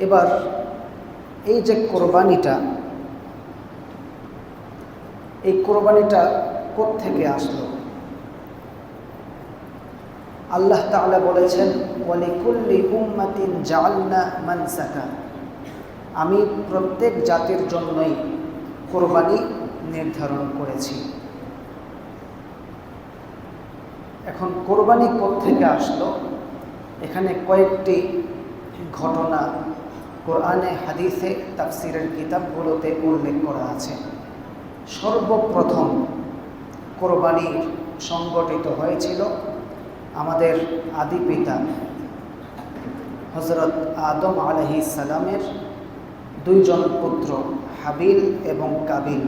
এবার এই যে কোরবানিটা, এই কোরবানিটা কোত্থেকে আসলো? আল্লাহ তাআলা বলেছেন, ওয়ালিকুল্লি উম্মাতিন জাআলনা মানসাকা, আমি প্রত্যেক জাতির জন্যই কোরবানি নির্ধারণ করেছি। এখন কোরবানি কোত্থেকে আসলো? এখানে কয়েকটি ঘটনা কোরআনে, হাদিসে, তাফসিরের কিতাবগুলোতে উল্লেখ করা আছে। সর্বপ্রথম কোরবানি সংগঠিত হয়েছিল আমাদের আদি পিতা হযরত আদম আলাইহিস সালামের দুইজন পুত্র হাবিল এবং কাবিল।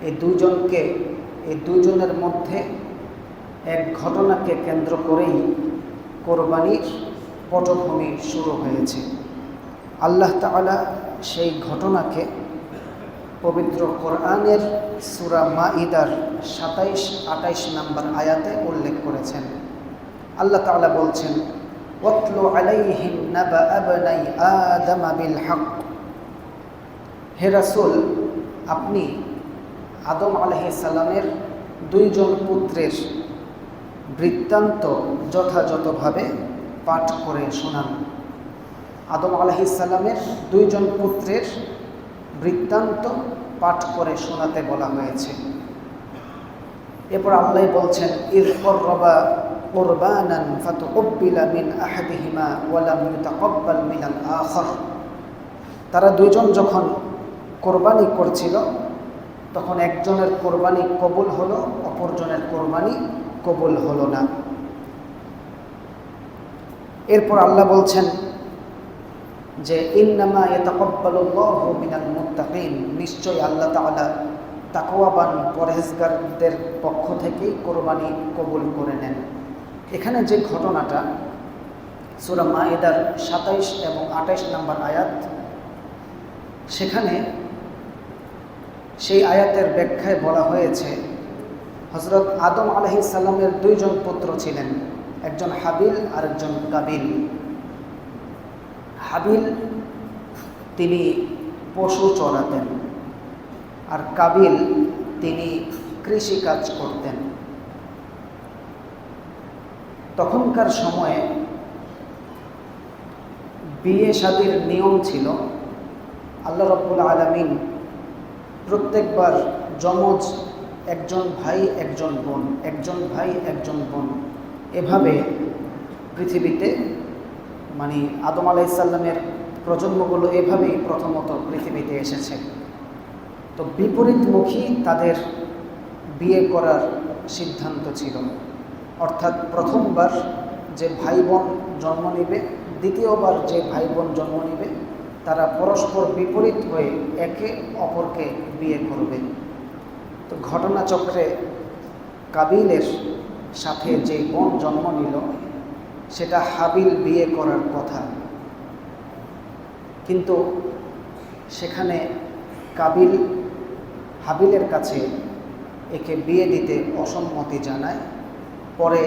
এই দুইজনের মধ্যে এক ঘটনাকে কেন্দ্র করেই কোরবানির পটভূমি শুরু হয়েছে। আল্লাহ তাআলা সেই ঘটনাকে পবিত্র কোরআনের সূরা মাঈদার 27-28 নম্বর আয়াতে উল্লেখ করেছেন। আল্লাহ তাআলা বলছেন, ওয়াতলু আলাইহিম নাবা আবনাই আদম বিল হক। হে রাসূল, আপনি আদম আলাইহিস সালামের দুইজন পুত্রের বৃত্তান্ত যথাযথভাবে পাঠ করে শোনান। আদম আলাইহিস সালামের দুইজন পুত্রের বৃত্তান্ত পাঠ করে শোনাতে বলা হয়েছে। এরপর আল্লাহ বলছেন, ইয করবা কুরবানান ফাতুকব্বিলা মিন আহাদিহিমা ওয়া লাম ইউতাকাব্বাল মিনাল আখার। তারা দুইজন যখন কোরবানি করছিল, তখন একজনের কোরবানি কবুল হলো, অপরজনের কোরবানি কবুল হলো না। এরপর আল্লাহ বলছেন যে ইন্নামা ইয়াতাকাব্বালুল্লাহু মিনাল মুত্তাকিন, নিশ্চয় আল্লাহ তাআলা তাকওয়াবান পরহেজগারদের পক্ষ থেকেই কোরবানি কবুল করে নেন। এখানে যে ঘটনাটা সূরা মাঈদার 27 এবং 28 নম্বর আয়াত, সেখানে সেই আয়াতের ব্যাখ্যায় বলা হয়েছে হযরত আদম আলাইহিস সালামের দুইজন পুত্র ছিলেন, একজন হাবিল আর একজন কাবিল। হাবিল তিনি পশু চড়াতেন, আর কাবিল তিনি কৃষিকাজ করতেন। তখনকার সময়ে বিয়ে শাদীর নিয়ম ছিল, আল্লাহ রাব্বুল আলামিন প্রত্যেকবার যমজ একজন ভাই একজন বোন, একজন ভাই একজন বোন, এভাবে পৃথিবীতে আদম আলাইহিস সালামের প্রজন্মগুলো এভাবেই প্রথমত পৃথিবীতে এসেছে। তো বিপরীতমুখী তাদের বিয়ে করার সিদ্ধান্ত ছিল, অর্থাৎ প্রথমবার যে ভাই বোন জন্ম নেবে, দ্বিতীয়বার যে ভাই বোন জন্ম নেবে, তারা পরস্পর বিপরীত হয়ে একে অপরকে বিয়ে করবে। তো ঘটনাচক্রে কাবিলের সাথে যে বোন জন্ম নিল, সেটা হাবিল বিয়ে করার কথা, কিন্তু সেখানে কাবিল হাবিলের কাছে একে বিয়ে দিতে অসম্মতি জানায়। পরে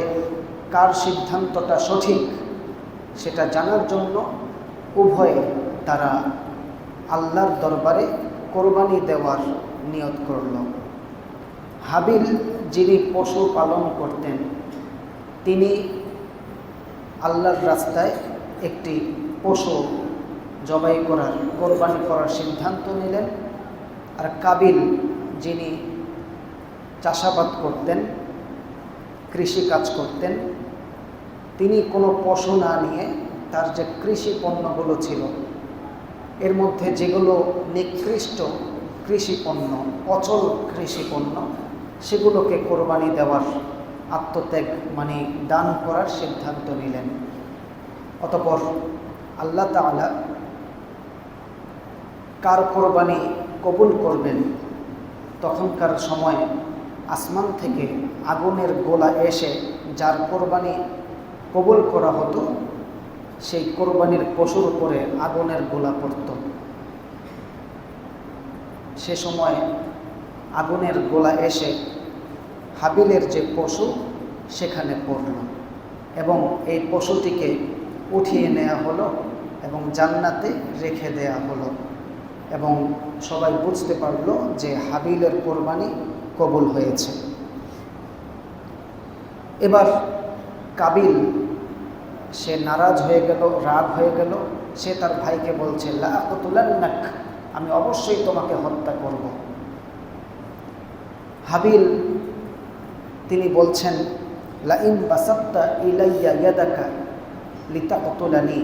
কার সিদ্ধান্তটা সঠিক সেটা জানার জন্য উভয়ে তারা আল্লাহর দরবারে কোরবানি দেওয়ার নিয়ত করল। হাবিল যিনি পশু পালন করতেন, তিনি আল্লাহর রাস্তায় একটি পশু জবাই করার, কোরবানি করার সিদ্ধান্ত নিলেন। আর কাবিল যিনি চাষাবাদ করতেন, কৃষি কাজ করতেন, তিনি কোনো পশু না নিয়ে তার যে কৃষি পণ্যগুলো ছিল, এর মধ্যে যেগুলো নিকৃষ্ট কৃষি পণ্য, অচল কৃষি পণ্য, সেগুলোকে কোরবানি দেওয়ার আত্মত্যাগ দান করার সিদ্ধান্ত নিলেন। অতঃপর আল্লাহ তাআলা কার কোরবানি কবুল করবেন, তখনকার সময় আসমান থেকে আগুনের গোলা এসে যার কোরবানি কবুল করা হতো, সেই কোরবানির পশুর উপরে আগুনের গোলা পড়ত। সে সময় আগুনের গোলা এসে হাবিলের যে পশু সেখানে পড়ল এবং এই পশুটিকে উঠিয়ে নেওয়া হলো এবং জান্নাতে রেখে দেয়া হলো এবং সবাই বুঝতে পারল যে হাবিলের কোরবানি কবুল হয়েছে। এবার কাবিল সে নারাজ হয়ে গেল, রাগ হয়ে গেল। সে তার ভাইকে বলছে, লা আকতুলান্নাক, আমি অবশ্যই তোমাকে হত্যা করব। হাবিল তিনি বলছেন, লা ইন বাসাত্তা ইলাইয়া ইয়াদাকা লিতাকতুলানি,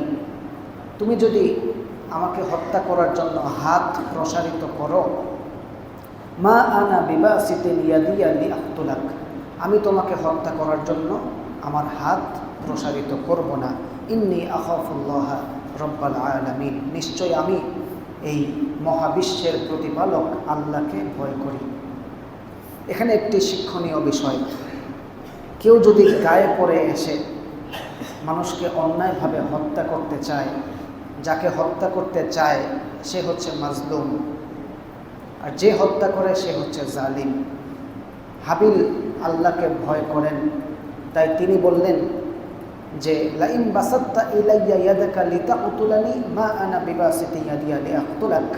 তুমি যদি আমাকে হত্যা করার জন্য হাত প্রসারিত করো, মা আনা বিবাসিতিন ইয়াদিয়া লিআকতুলাক, আমি তোমাকে হত্যা করার জন্য আমার হাত প্রসারিত করব না। ইন্নী আখাফুল্লাহ রব্বাল আলামিন, নিশ্চয় আমি এই মহাবিশ্বের প্রতিপালক আল্লাহকে ভয় করি। এখানে একটি শিক্ষণীয় বিষয়, কেউ যদি গায়ে পড়ে এসে মানুষকে অন্যায়ভাবে হত্যা করতে চায়, যাকে হত্যা করতে চায় সে হচ্ছে মাজলুম, আর যে হত্যা করে সে হচ্ছে জালিম। হাবিল আল্লাহকে ভয় করেন, তাই তিনি বললেন যে লাইন বাসাত্তা ইলাইয়া ইয়াদাকা লিতাকতুলানি মা আনা বিবাসিতি ইয়াদিয়া লিআকতুলাক,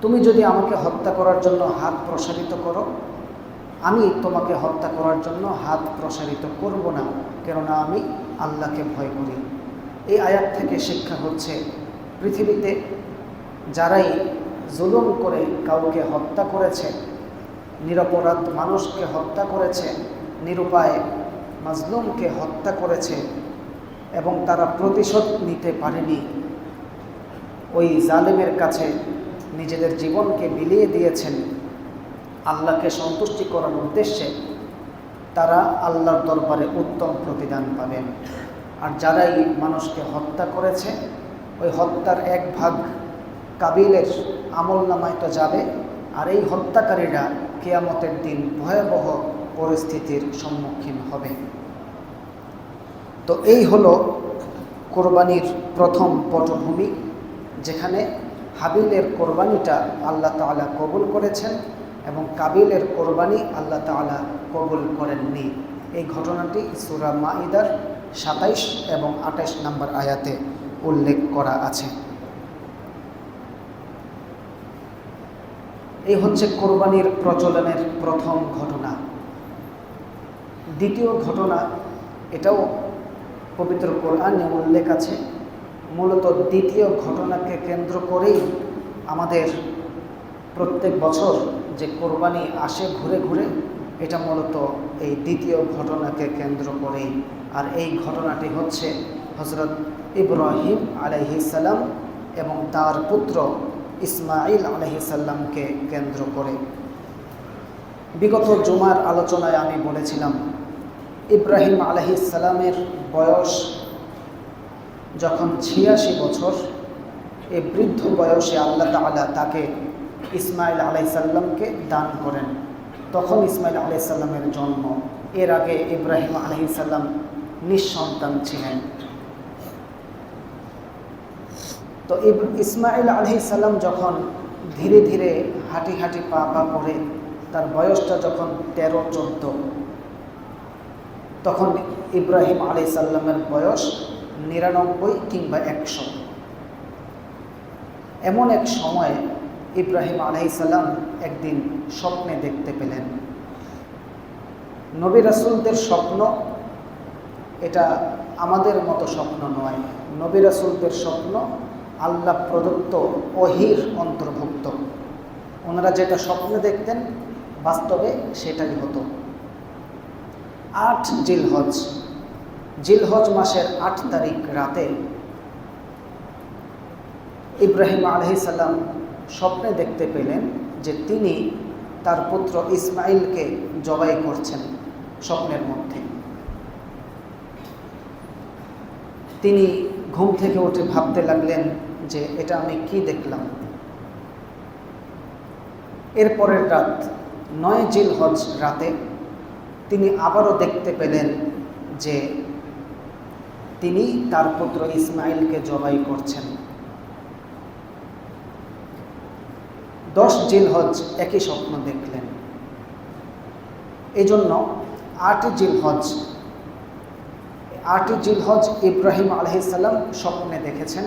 তুমি যদি আমাকে হত্যা করার জন্য হাত প্রসারিত করো, আমি তোমাকে হত্যা করার জন্য হাত প্রসারিত করব না, কেননা আমি আল্লাহকে ভয় করি। এই আয়াত থেকে শিক্ষা হচ্ছে, পৃথিবীতে যারাই জুলুম করে কাউকে হত্যা করেছে, নিরপরাধ মানুষকে হত্যা করেছে, নিরুপায় মাজলুমকে হত্যা করেছে এবং তারা প্রতিশোধ নিতে পারেনি, ওই জালেমের কাছে নিজেদের জীবনকে বিলিয়ে দিয়েছেন আল্লাহকে সন্তুষ্টি করার উদ্দেশ্যে, তারা আল্লাহর দরবারে উত্তম প্রতিদান পাবেন। আর যারাই মানুষকে হত্যা করেছে, ওই হত্যার এক ভাগ কাবিলের আমলনামায় তো যাবে, আর এই হত্যাকারীরা কিয়ামতের দিন ভয়াবহ পরিস্থিতির সম্মুখীন হবে। তো এই হলো কোরবানির প্রথম পটভূমি, যেখানে হাবিলের কোরবানিটা আল্লাহ তাআলা কবুল করেছেন এবং কাবিলের কোরবানি আল্লাহ তাআলা কবুল করেননি। এই ঘটনাটি সূরা মাঈদার ২৭ এবং ২৮ নম্বর আয়াতে উল্লেখ করা আছে। এই হচ্ছে কোরবানির প্রচলনের প্রথম ঘটনা। দ্বিতীয় ঘটনা, এটাও পবিত্র কোরআনে উল্লেখ আছে। মূলত দ্বিতীয় ঘটনাকে কেন্দ্র করেই আমাদের প্রত্যেক বছর যে কোরবানি আসে ঘুরে ঘুরে, এটা মূলত এই দ্বিতীয় ঘটনাকে কেন্দ্র করেই। আর এই ঘটনাটি হচ্ছে হযরত ইব্রাহিম আলাইহিস সালাম এবং তার পুত্র ইসমাঈল আলাইহিস সালামকে কেন্দ্র করে। বিগত জুমার আলোচনায় আমি বলেছিলাম, ইব্রাহিম আলাইহিস সালামের বয়স যখন ৮৬ বছর, এই বৃদ্ধ বয়সে আল্লাহ তাআলা তাকে ইসমাঈল আলাইহিস সালামকে দান করেন। তখন ইসমাঈল আলাইহিস সালামের জন্ম। এর আগে ইব্রাহিম আলাইহিস সালাম নিঃসন্তান ছিলেন। তো ইসমাঈল আলাইহিস সালাম যখন ধীরে ধীরে হাঁটি হাঁটি পা পা করে, তার বয়সটা যখন ১৩-১৪, তখন ইব্রাহিম আলাইহিস সালামের বয়স ৯৯ কিংবা ১০০। এমন এক সময় ইব্রাহিম আলাইহিস সালাম একদিন স্বপ্নে দেখতে পেলেন। নবী রাসূলদের স্বপ্ন এটা আমাদের মতো স্বপ্ন নয়। নবী রাসূলদের স্বপ্ন আল্লাহ প্রদত্ত ওহীর অন্তর্ভুক্ত। ওনারা যেটা স্বপ্নে দেখতেন বাস্তবে সেটাই হতো। ৮ জিলহজ মাসের ৮ তারিখ রাতে ইব্রাহিম আলাইহিস সালাম স্বপ্নে দেখতে পেলেন যে তিনি তার পুত্র ইসমাঈলকে জবাই করছেন স্বপ্নের মধ্যে। তিনি ঘুম থেকে উঠে ভাবতে লাগলেন যে এটা আমি কি দেখলাম। এরপরের রাত ৯ জিলহজ রাতে তিনি আবারও দেখতে পেলেন যে তিনি তার পুত্র ইসমাঈলকে জবাই করছেন। ১০ জিলহজ একই স্বপ্ন দেখলেন। এই জন্য ৮ জিলহজ ইব্রাহিম আলাইহিস সালাম স্বপ্নে দেখেছেন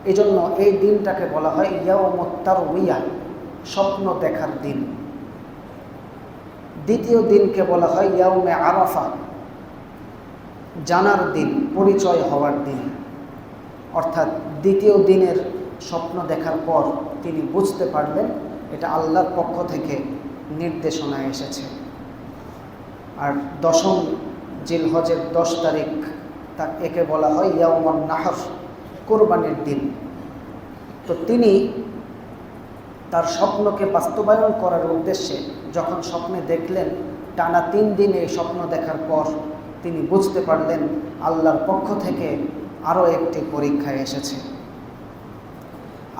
এই জন্য এই দিনটাকে বলা হয় ইয়াউমুত তারউইয়া, স্বপ্ন দেখার দিন। দ্বিতীয় দিনকে বলা হয় ইয়াউমে আরাফা, জানার দিন, পরিচয় হওয়ার দিন। অর্থাৎ দ্বিতীয় দিনের স্বপ্ন দেখার পর তিনি বুঝতে পারলেন এটা আল্লাহর পক্ষ থেকে নির্দেশনা এসেছে। আর দশম জিলহজের 10 তারিখ, একে বলা হয় ইয়াউমুন নাহর, কোরবানির দিন। তো তিনি তার স্বপ্নকে বাস্তবায়ন করার উদ্দেশ্যে যখন স্বপ্নে দেখলেন, টানা 3 দিন এই স্বপ্ন দেখার পর তিনি বুঝতে পারলেন আল্লাহর পক্ষ থেকে আরও একটি পরীক্ষা এসেছে।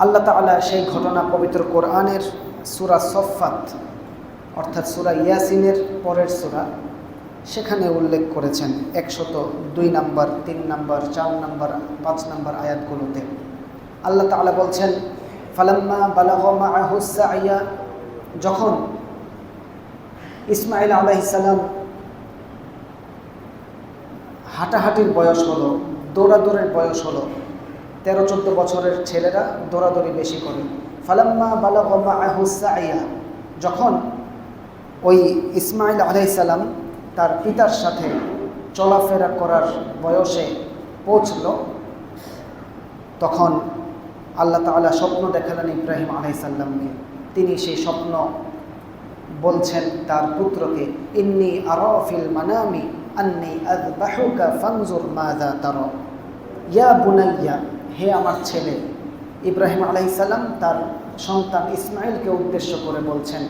আল্লাহ তাআলা সেই ঘটনা পবিত্র কোরআনের সূরা সফফাত অর্থাৎ সূরা ইয়াসিনের পরের সূরা, সেখানে উল্লেখ করেছেন 102 নম্বর, 3 নম্বর, 4 নম্বর, 5 নম্বর আয়াতগুলোতে। আল্লাহ তাআলা বলছেন, ফালাম্মা বালাগা মাআহু সাইয়া, যখন ইসমাঈল আলাইহিস সালাম হাঁটাহাঁটির বয়স হলো, দৌড়াদৌড়ের বয়স হলো, 13-14 বছরের ছেলেরা দৌড়াদৌড়ি বেশি করে। ফালাম্মা বালাগা মাআহু সাইয়া, যখন ওই ইসমাঈল আলাইহিস সালাম তার পিতার সাথে চলাফেরা করার বয়সে পৌঁছল, তখন আল্লাহ তাআলা স্বপ্ন দেখালেন ইব্রাহিম আলাইহিস সালামকে। তিনি সেই স্বপ্ন বলছেন তার পুত্রকে, ইন্নী আরা ফিল মানামি আন্নী আযবাহুকা ফানজুর মাযা তারা। ইয়া বুনাইয়া, হে আমার ছেলে। ইব্রাহিম আলাইহিস সালাম তার সন্তান ইসমাঈলকে উদ্দেশ্য করে বলছেন,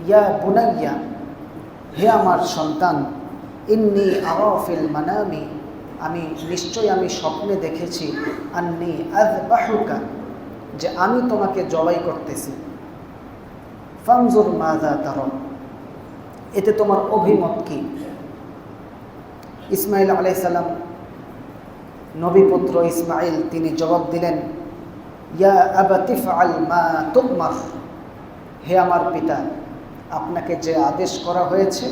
ইয়া বুনাইয়া, হে আমার সন্তান, ইন্নী আরা ফিল মানামি, আমি স্বপ্নে দেখেছি, আন্নী আযবাহুকা, যে আমি তোমাকে জবাই করতেছি, ফানজুর মাযা তারা, এতে তোমার অভিমত কি? ইসমাঈল আলাইহিস সালাম, নবীপুত্র ইসমাঈল, তিনি জবাব দিলেন, ইয়া আবাতি ফাআল মা তুমার, হে আমার পিতা, আপনাকে যে আদেশ করা হয়েছে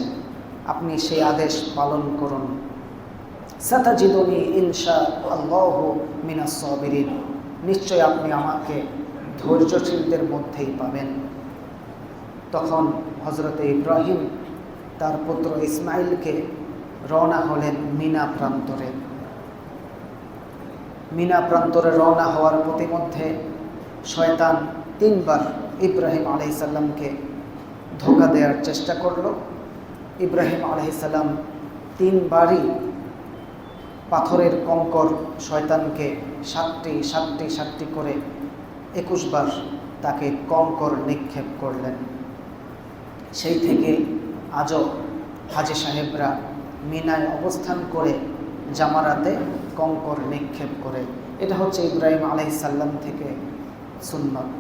আপনি সেই আদেশ পালন করুন। সাতাজিদুনি ইনশাআল্লাহু মিনাস সাবিরিন, নিশ্চয় আপনি আমাকে ধৈর্যশীলদের মধ্যেই পাবেন। তখন হযরতে ইব্রাহিম তার পুত্র ইসমাঈলকে রওনা হলেন মিনা প্রান্তরে। মিনা প্রান্তরে রওনা হওয়ার পথিমধ্যে শয়তান 3 বার ইব্রাহিম আলাইহিস সালামকে ধোঁকা দেওয়ার চেষ্টা করল। ইব্রাহিম আলাইহিস সালাম 3 বারই পাথরের কঙ্কর শয়তানকে 7টি করে 21 বার তাকে কঙ্কর নিক্ষেপ করলেন। সেই থেকে আজও হাজী সাহেবরা মিনায় অবস্থান করে জামারাতে কঙ্কর নিক্ষেপ করে। এটা হচ্ছে ইব্রাহিম আলাইহিস সালাম থেকে সুন্নত।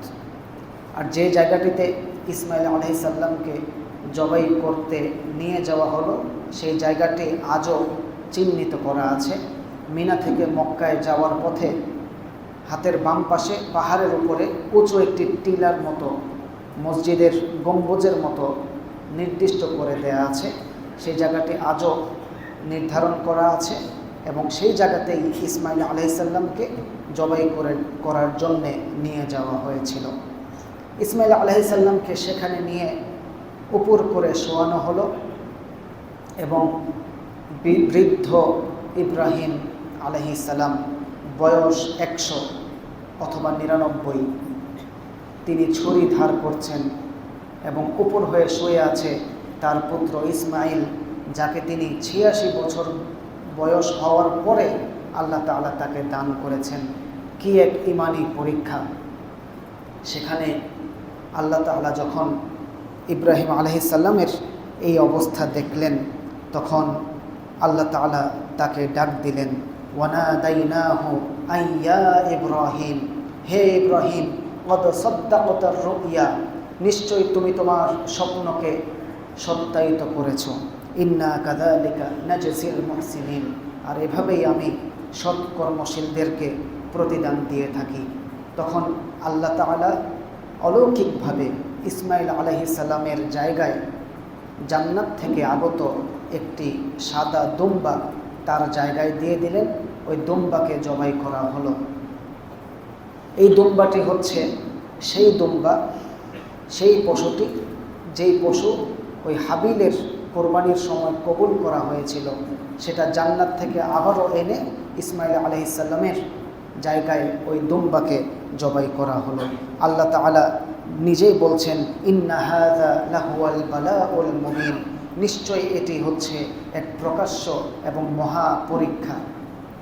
আর যে জায়গাটিতে ইসমাঈল আলাইহিস সালামকে জবাই করতে নিয়ে যাওয়া হলো, সেই জায়গাটি আজও চিহ্নিত করা আছে। মিনা থেকে মক্কায় যাওয়ার পথে হাতের বাম পাশে পাহাড়ের উপরে উঁচু একটি টিলার মতো, মসজিদের গম্বুজের মতো নির্দিষ্ট করে দেয়া আছে। সেই জায়গাটি আজও নির্ধারণ করা আছে এবং সেই জায়গাতেই ইসমাঈল আলাইহিস সালামকে জবাই করার জন্যে নিয়ে যাওয়া হয়েছিল। ইসমাঈল আলাইহিস সালামকে সেখানে নিয়ে উপর করে শোয়ানো হলো এবং বৃদ্ধ ইব্রাহিম আলাইহিস সালাম, বয়স 100 অথবা 99, তিনি ছুরি ধার করছেন এবং উপর হয়ে শুয়ে আছে তার পুত্র ইসমাঈল, যাকে তিনি 86 বছর বয়স হওয়ার পরে আল্লাহ তাআলা তাকে দান করেছেন। কি এক ঈমানি পরীক্ষা! সেখানে আল্লাহ তাআলা যখন ইব্রাহিম আলাইহিস সালামের এই অবস্থা দেখলেন, তখন আল্লাহ তাআলা তাকে ডাক দিলেন, ওয়ানাদাইনাহু আইয়া ইব্রাহিম, হে ইব্রাহিম, কদ সাদ্দাকতার রুইয়া, নিশ্চয়ই তুমি তোমার স্বপ্নকে সত্যায়িত করেছ। ইন্না কাযালিকা নাজজিল মুহসিনিন, আর এভাবেই আমি সৎকর্মশীলদেরকে প্রতিদান দিয়ে থাকি। তখন আল্লাহ তাআলা অলৌকিকভাবে ইসমাঈল আলাইহিস সালামের জায়গায় জান্নাত থেকে আগত একটি সাদা দুম্বা তার জায়গায় দিয়ে দিলেন। ওই দুম্বাকে জবাই করা হলো। এই দুম্বাটি হচ্ছে সেই দুম্বা, সেই পশুটি যেই পশু ওই হাবিলের কোরবানির সময় কবুল করা হয়েছিল, সেটা জান্নাত থেকে আবারও এনে ইসমাইল আলাইহিসসালামের জায়গায় ওই দুম্বাকে জবাই করা হলো। আল্লাহ তাআলা নিজেই বলছেন, ইন্না হাযা লাহুয়াল বালাউল মুবিন, নিশ্চয়ই এটি হচ্ছে এক প্রকাশ্য এবং মহা পরীক্ষা।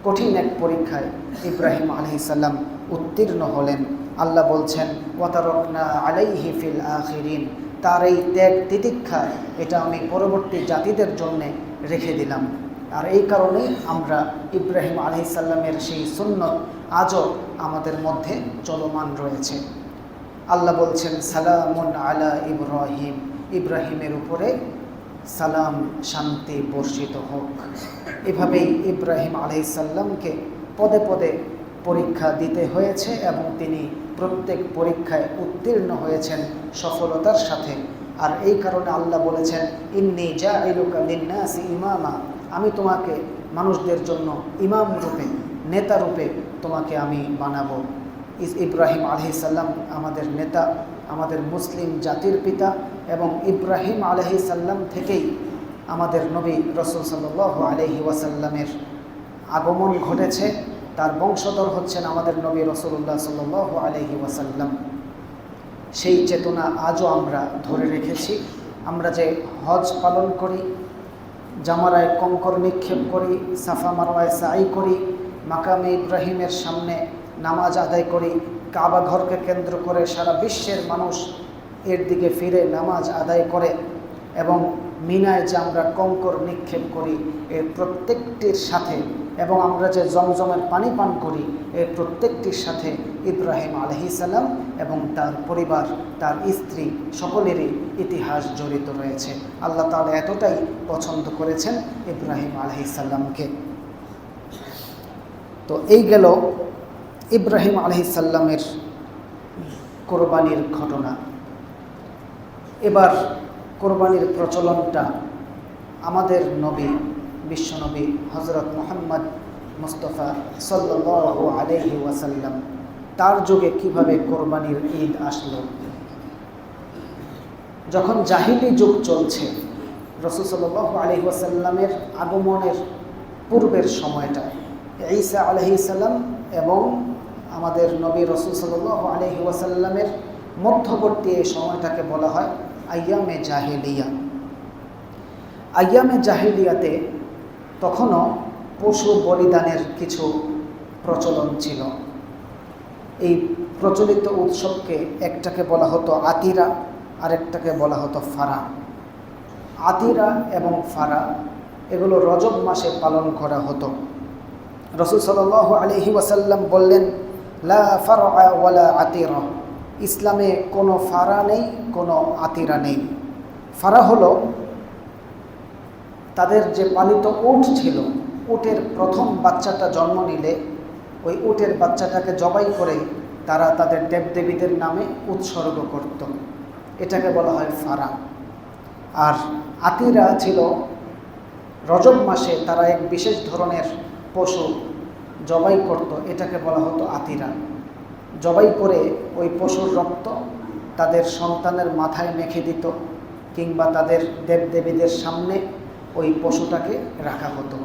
কঠিন এক পরীক্ষায় ইব্রাহিম আলাইহিসসালাম উত্তীর্ণ হলেন। আল্লাহ বলছেন, ওয়াতারাকনা আলাইহি ফিল আখিরিন, তার এই ত্যাগ তিতিক্ষা এটা আমি পরবর্তী জাতিদের জন্য রেখে দিলাম। আর এই কারণেই আমরা ইব্রাহিম আলাইহিসসালামের সেই সুন্নত আজও আমাদের মধ্যে চলমান রয়েছে। আল্লাহ বলছেন, সালামুন আলা ইব্রাহিম, ইব্রাহিমের উপরে সালাম শান্তি বর্ষিত হোক। এভাবেই ইব্রাহিম আলাইহিসসালামকে পদে পদে পরীক্ষা দিতে হয়েছে এবং তিনি প্রত্যেক পরীক্ষায় উত্তীর্ণ হয়েছেন সফলতার সাথে। আর এই কারণে আল্লাহ বলেছেন, ইন্নী জাইলুকা লিন্নাসি ইমামা, আমি তোমাকে মানুষদের জন্য ইমাম রূপে, নেতা রূপে তোমাকে আমি বানাবো। ইব্রাহিম আলাইহিসসালাম আমাদের নেতা, আমাদের মুসলিম জাতির পিতা, এবং ইব্রাহিম আলাইহিসসালাম থেকেই আমাদের নবী রাসূল সাল্লাল্লাহু আলাইহি ওয়াসাল্লামের আগমন ঘটেছে। তার বংশধর হচ্ছেন আমাদের নবী রাসূলুল্লাহ সাল্লাল্লাহু আলাইহি ওয়াসাল্লাম। সেই চেতনা আজও আমরা ধরে রেখেছি। আমরা যে হজ পালন করি, জামারায় কঙ্কর নিক্ষেপ করি, সাফা মারওয়ায় সাই করি, মাকামে ইব্রাহিমের সামনে নামাজ আদায় করি, কাবা ঘরকে কেন্দ্র করে সারা বিশ্বের মানুষ এর দিকে ফিরে নামাজ আদায় করে, এবং মিনায় যে আমরা কঙ্কর নিক্ষেপ করি, এর প্রত্যেকটির সাথে, এবং আমরা যে জমজমের পানি পান করি, এর প্রত্যেকটির সাথে ইব্রাহিম আলাইহিসসালাম এবং তার পরিবার, তার স্ত্রী সকলেরই ইতিহাস জড়িত রয়েছে। আল্লাহ তাআলা এতটাই পছন্দ করেছেন ইব্রাহিম আলাইহিসসালামকে। তো এই গেল ইব্রাহিম আলাইহিসসালামের কোরবানির ঘটনা। এবার কোরবানির প্রচলনটা আমাদের নবী, বিশ্বনবী হযরত মুহাম্মদ মুস্তাফা সাল্লাল্লাহু আলাইহি ওয়াসাল্লাম, তার যুগে কিভাবে কোরবানির ঈদ আসলো। যখন জাহিলি যুগ চলছে, রাসূল সাল্লাল্লাহু আলাইহি ওয়াসাল্লামের আগমনের পূর্বের সময়টা, ঈসা আলাইহিস সালাম এবং আমাদের নবী রাসূল সাল্লাল্লাহু আলাইহি ওয়াসাল্লামের মধ্যবর্তী এই সময়টাকে বলা হয় আইয়ামে জাহিলিয়া। আইয়ামে জাহিলিয়াতে তখনও পশু বলিদানের কিছু প্রচলন ছিল। এই প্রচলিত উৎসবকে একটাকে বলা হতো আতিরা, আরেকটাকে বলা হতো ফারা। আতিরা এবং ফারা এগুলো রজব মাসে পালন করা হতো। রাসূল সাল্লাল্লাহু আলাইহি ওয়াসাল্লাম বললেন, লা ফারআ ওয়ালা আতিরা, ইসলামে কোনো ফারা নেই, কোনো আতিরা নেই। ফারা হলো তাদের যে পালিত উট ছিল, উটের প্রথম বাচ্চাটা জন্ম নিলে ওই উটের বাচ্চাটাকে জবাই করে তারা তাদের দেবদেবীদের নামে উৎসর্গ করত, এটাকে বলা হয় ফারা। আর আতিরা ছিল রজব মাসে তারা এক বিশেষ ধরনের পশু জবাই করত, এটাকে বলা হতো আতিরা। জবাই করে ওই পশুর রক্ত তাদের সন্তানের মাথায় মেখে দিত, কিংবা তাদের দেবদেবীদের সামনে ওই পশুটাকে রাখা হতো।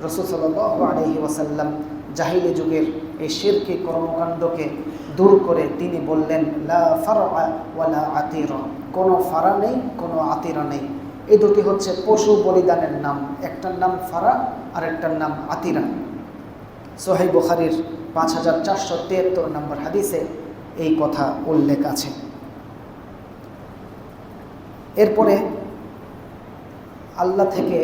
রাসূল সাল্লাল্লাহু আলাইহি ওয়াসাল্লাম জাহিলি যুগের এই শিরকি কর্মকাণ্ডকে দূর করে তিনি বললেন, লা ফারআ ওয়ালা আতিরা, কোনো ফারা নেই, কোনো আতিরা নেই। এই দুটি হচ্ছে পশু বলিদানের নাম, একটার নাম ফারা আর একটার নাম আতিরা। সহিহ বুখারীর 5473 নম্বর হাদিসে এই কথা উল্লেখ আছে। এরপরে আল্লাহ থেকে,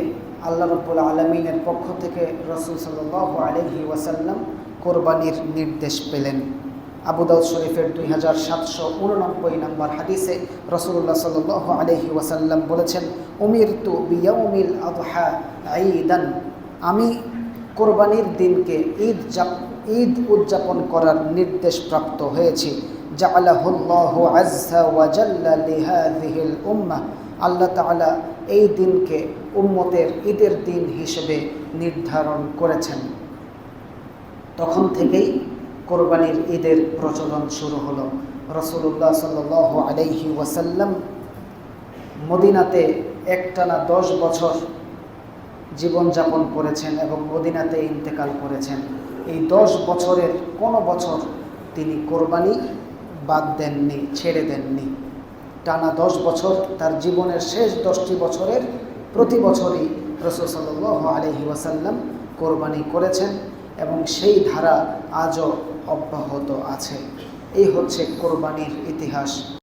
আল্লাহ রাব্বুল আলামিনের পক্ষ থেকে রাসূল সাল্লাল্লাহু আলাইহি ওয়াসাল্লাম কোরবানির নির্দেশ পেলেন। আবু দাউদ শরীফের 2789 নম্বর হাদিসে রাসূলুল্লাহ সাল্লাল্লাহু আলাইহি ওয়াসাল্লাম বলেছেন, উমিরতু বিয়াউমিল আযহা ঈদান, আমি কোরবানির দিনকে ঈদ উদযাপন করার নির্দেশ প্রাপ্ত হয়েছি। জাআলাহুল্লাহু আযজা ওয়া জাল্লা লিহাযিহিল উম্মাহ, আল্লাহ তাআলা এই দিনকে উম্মতের ঈদের দিন হিসেবে নির্ধারণ করেছেন। তখন থেকেই কোরবানির ঈদের প্রচলন শুরু হলো। রাসূলুল্লাহ সাল্লাল্লাহু আলাইহি ওয়াসাল্লাম মদিনাতে একটানা 10 বছর জীবনযাপন করেছেন এবং মদিনাতে ইন্তেকাল করেছেন। এই 10 বছরের কোনো বছর তিনি কোরবানি বাদ দেননি, ছেড়ে দেননি। টানা 10 বছর তার জীবনের শেষ 10টি বছরের প্রতি বছরই রাসূল সাল্লাল্লাহু আলাইহি ওয়াসাল্লাম কোরবানি করেছেন এবং সেই ধারা আজও অব্যাহত আছে। এই হচ্ছে কোরবানির ইতিহাস।